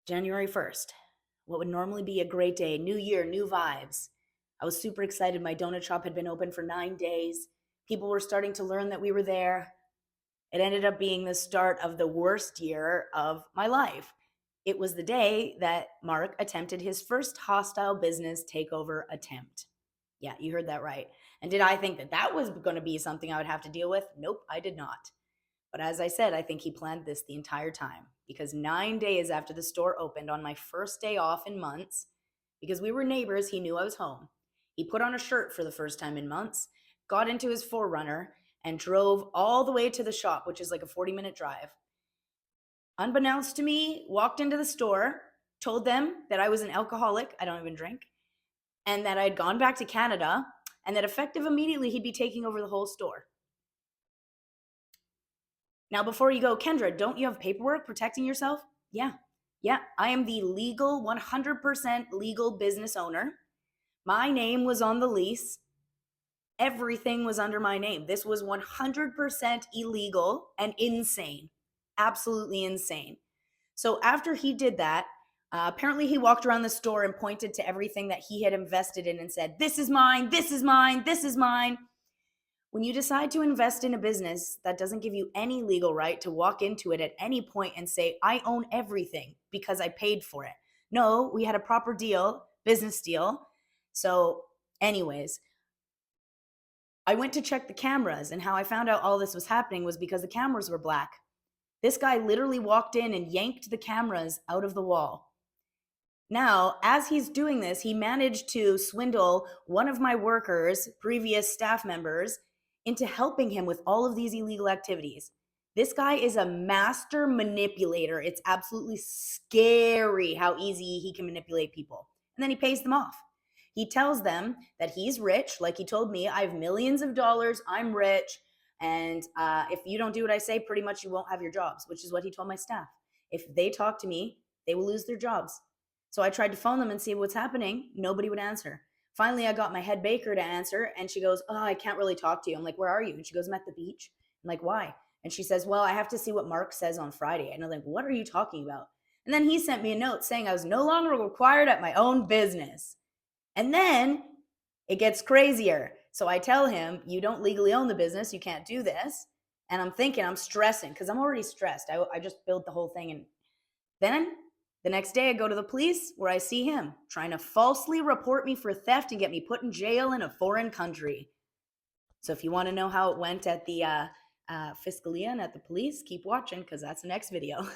January 1st, what would normally be a great day, new year, new vibes. I was super excited. My donut shop had been open for 9 days. People were starting to learn that we were there. It ended up being the start of the worst year of my life. It was the day that Mark attempted his first hostile business takeover attempt. Yeah, you heard that right. And did I think that that was going to be something I would have to deal with? Nope, I did not. But as I said, I think he planned this the entire time because 9 days after the store opened, on my first day off in months, because we were neighbors, he knew I was home. He put on a shirt for the first time in months, got into his 4Runner, and drove all the way to the shop, which is like a 40-minute drive. Unbeknownst to me, walked into the store, told them that I was an alcoholic, I don't even drink, and that I had gone back to Canada, and that effective immediately he'd be taking over the whole store. Now, before you go, Kendra, don't you have paperwork protecting yourself? Yeah. Yeah. I am the legal, 100% legal business owner. My name was on the lease. Everything was under my name. This was 100% illegal and insane. Absolutely insane. So after he did that, apparently he walked around the store and pointed to everything that he had invested in and said, "This is mine, this is mine, this is mine." When you decide to invest in a business, that doesn't give you any legal right to walk into it at any point and say, "I own everything because I paid for it." No, we had a proper deal, business deal. So, anyways, I went to check the cameras, and how I found out all this was happening was because the cameras were black. This guy literally walked in and yanked the cameras out of the wall. Now, as he's doing this, he managed to swindle one of my workers, previous staff members, into helping him with all of these illegal activities. This guy is a master manipulator. It's absolutely scary how easy he can manipulate people. And then he pays them off. He tells them that he's rich, like he told me, "I have millions of dollars, I'm rich, and if you don't do what I say, pretty much you won't have your jobs," which is what he told my staff. If they talk to me, they will lose their jobs. So I tried to phone them and see what's happening. Nobody would answer. Finally, I got my head baker to answer, and she goes, "Oh, I can't really talk to you." I'm like, "Where are you?" And she goes, "I'm at the beach." I'm like, "Why?" And she says, "Well, I have to see what Mark says on Friday." And I'm like, "What are you talking about?" And then he sent me a note saying I was no longer required at my own business. And then it gets crazier. So I tell him, "You don't legally own the business. You can't do this." And I'm thinking, I'm stressing because I'm already stressed. I just built the whole thing. And then the next day, I go to the police where I see him trying to falsely report me for theft and get me put in jail in a foreign country. So if you want to know how it went at the Fiscalia and at the police, keep watching because that's the next video.